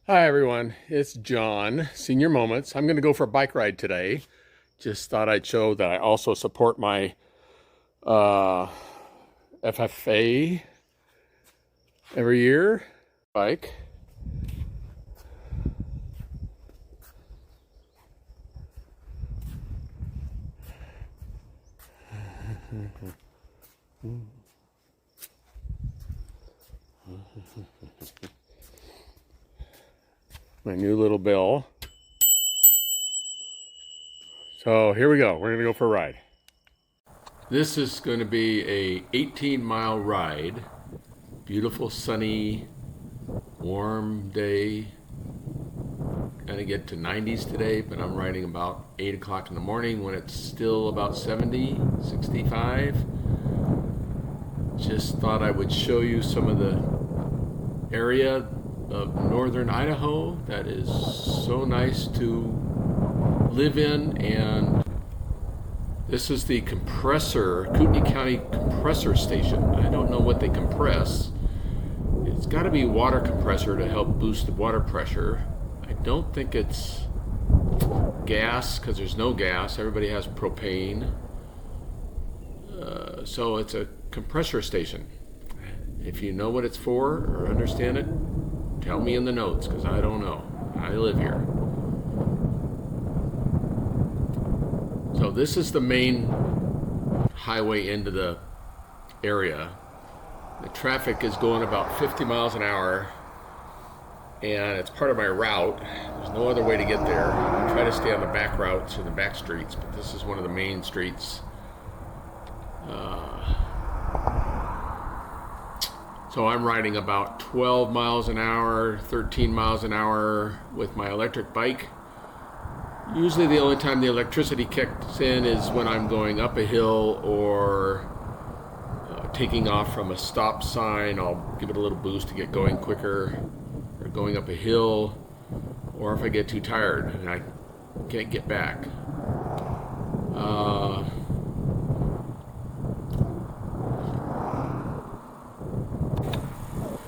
Hi everyone, it's John, Senior Moments. I'm going to go for a bike ride today. Just thought I'd show that I also support my uh, FFA every year bike. My new little bill. So here we go. We're going to go for a ride. This is going to be a 18-mile ride. Beautiful, sunny, warm day. Gonna get to 90s today, but I'm riding about 8 o'clock in the morning when it's still about 70, 65. Just thought I would show you some of the area of northern Idaho that is so nice to live in. And this is the compressor, Kootenai County compressor station. I don't know what they compress. It's got to be water compressor to help boost the water pressure. I don't think it's gas because there's no gas. Everybody has propane. So it's a compressor station. If you know what it's for or understand it, tell me in the notes because I don't know. I live here. So this is the main highway into the area. The traffic is going about 50 miles an hour, and it's part of my route. There's no other way to get there. I try to stay on the back routes or the back streets, but this is one of the main streets. So I'm riding about 12 miles an hour, 13 miles an hour with my electric bike. Usually the only time the electricity kicks in is when I'm going up a hill or taking off from a stop sign. I'll give it a little boost to get going quicker, or going up a hill, or if I get too tired and I can't get back.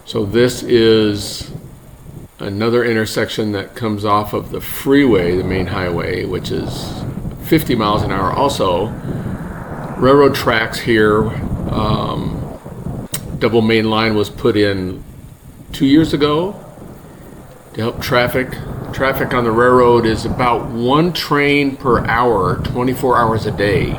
So this is another intersection that comes off of the freeway, the main highway, which is 50 miles an hour also. Railroad tracks here. Double main line was put in 2 years ago to help traffic. Traffic on the railroad is about one train per hour, 24 hours a day.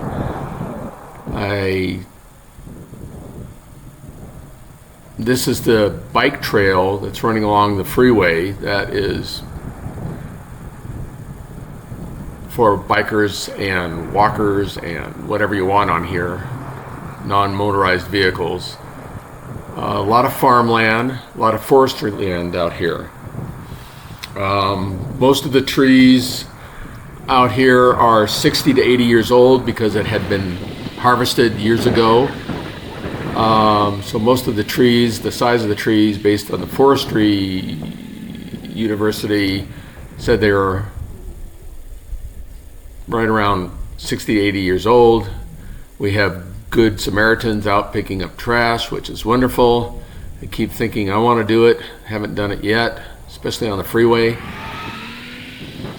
This is the bike trail that's running along the freeway that is for bikers and walkers and whatever you want on here, non-motorized vehicles. A lot of farmland, a lot of forestry land out here. Most of the trees out here are 60 to 80 years old because it had been harvested years ago. So most of the trees, the size of the trees based on the Forestry University said they were right around 60 to 80 years old. We have good Samaritans out picking up trash, which is wonderful. I keep thinking I want to do it, haven't done it yet, especially on the freeway.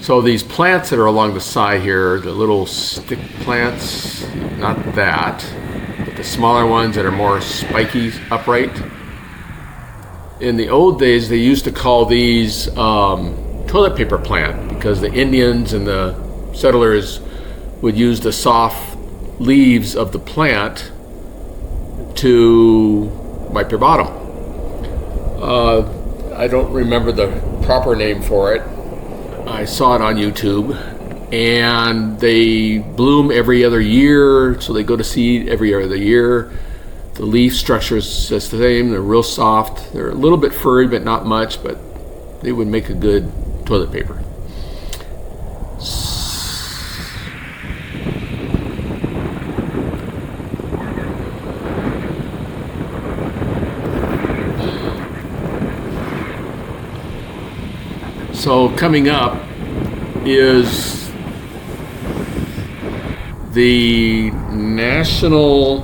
So these plants that are along the side here, the little stick plants, not that, but the smaller ones that are more spiky, upright. In the old days, they used to call these toilet paper plant because the Indians and the settlers would use the soft leaves of the plant to wipe your bottom. I don't remember the proper name for it. I saw it on YouTube, and they bloom every other year, so they go to seed every other year. The leaf structure is the same. They're real soft. They're a little bit furry, but not much, but they would make a good toilet paper. So coming up is the National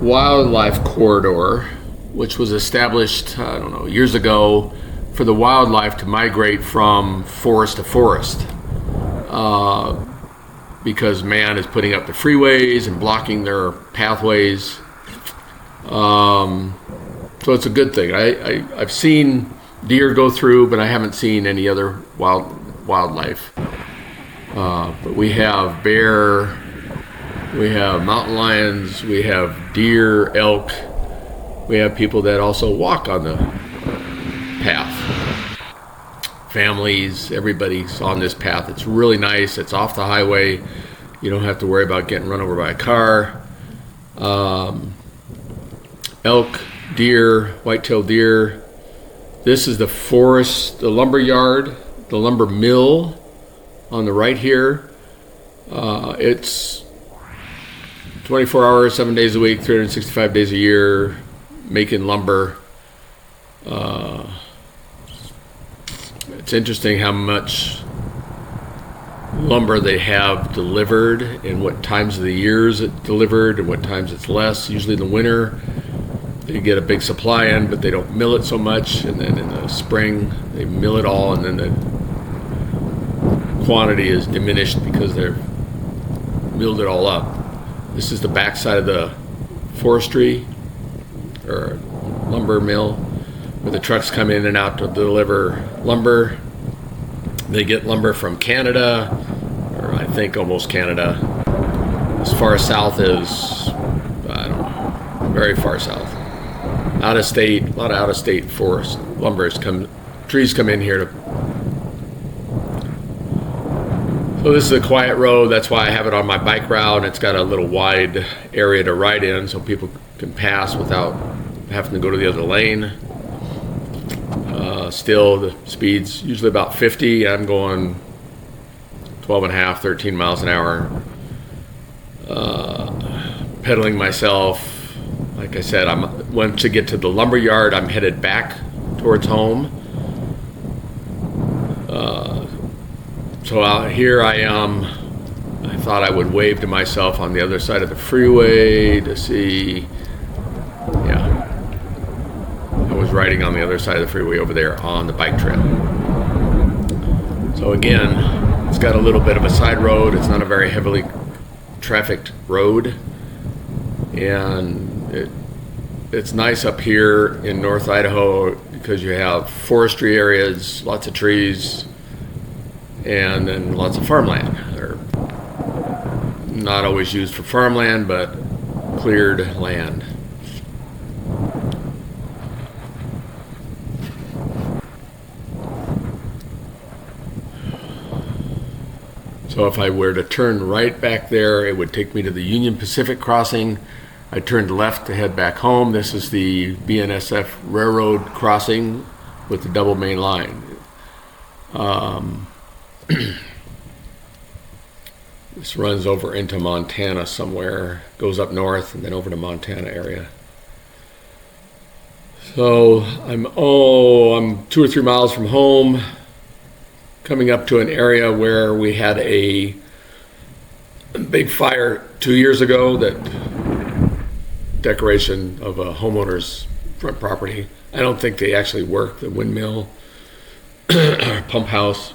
Wildlife Corridor, which was established, I don't know, years ago for the wildlife to migrate from forest to forest, because man is putting up the freeways and blocking their pathways. So it's a good thing. I've seen deer go through, but I haven't seen any other wildlife. But we have bear, we have mountain lions, we have deer, elk. We have people that also walk on the path. Families, everybody's on this path. It's really nice. It's off the highway. You don't have to worry about getting run over by a car. Elk, deer, white-tailed deer. This is the forest, the lumber yard, the lumber mill on the right here. It's 24 hours, 7 days a week, 365 days a year, making lumber. It's interesting how much lumber they have delivered and what times of the years it's delivered and what times it's less. Usually in the winter they get a big supply in, but they don't mill it so much, and then in the spring they mill it all, and then the quantity is diminished because they've milled it all up. This is the backside of the forestry or lumber mill, where the trucks come in and out to deliver lumber. They get lumber from Canada, or I think almost Canada, as far south as, I don't know, very far south. Out of state, a lot of out of state forest trees come in here to. So this is a quiet road, that's why I have it on my bike route. It's got a little wide area to ride in so people can pass without having to go to the other lane. Still, the speed's usually about 50. I'm going 12 and a half, 13 miles an hour. Pedaling myself. Like I said, once I get to the lumber yard, I'm headed back towards home. So here I am. I thought I would wave to myself on the other side of the freeway to see. Yeah. I was riding on the other side of the freeway over there on the bike trail. So again, it's got a little bit of a side road. It's not a very heavily trafficked road. And it's nice up here in North Idaho because you have forestry areas, lots of trees, and then lots of farmland. They're not always used for farmland, but cleared land. So if I were to turn right back there, it would take me to the Union Pacific crossing. I turned left to head back home. This is the BNSF Railroad crossing with the double main line. This runs over into Montana somewhere, goes up north and then over to Montana area. So I'm 2 or 3 miles from home, coming up to an area where we had a big fire 2 years ago, that decoration of a homeowner's front property. I don't think they actually work the windmill pump house.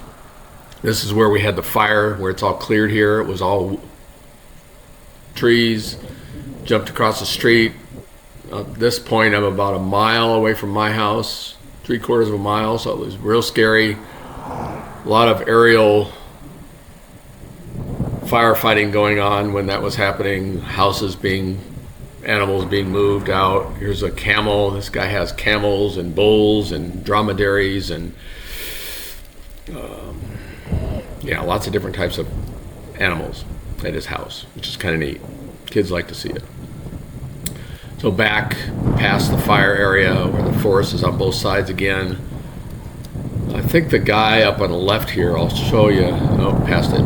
This is where we had the fire, where it's all cleared here. It was all trees, jumped across the street. At this point, I'm about a mile away from my house, 3/4 of a mile, so it was real scary. A lot of aerial firefighting going on when that was happening, animals being moved out. Here's a camel. This guy has camels and bulls and dromedaries and lots of different types of animals at his house, which is kind of neat. Kids like to see it. So back past the fire area where the forest is on both sides again. I think the guy up on the left here, I'll show you, past it,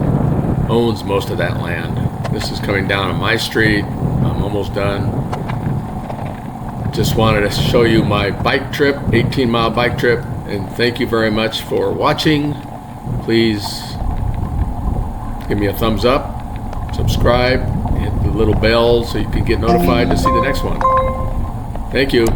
owns most of that land. This is coming down on my street. I'm almost done. Just wanted to show you my bike trip, 18-mile bike trip, and thank you very much for watching. Please give me a thumbs up, subscribe, hit the little bell so you can get notified to see the next one. Thank you.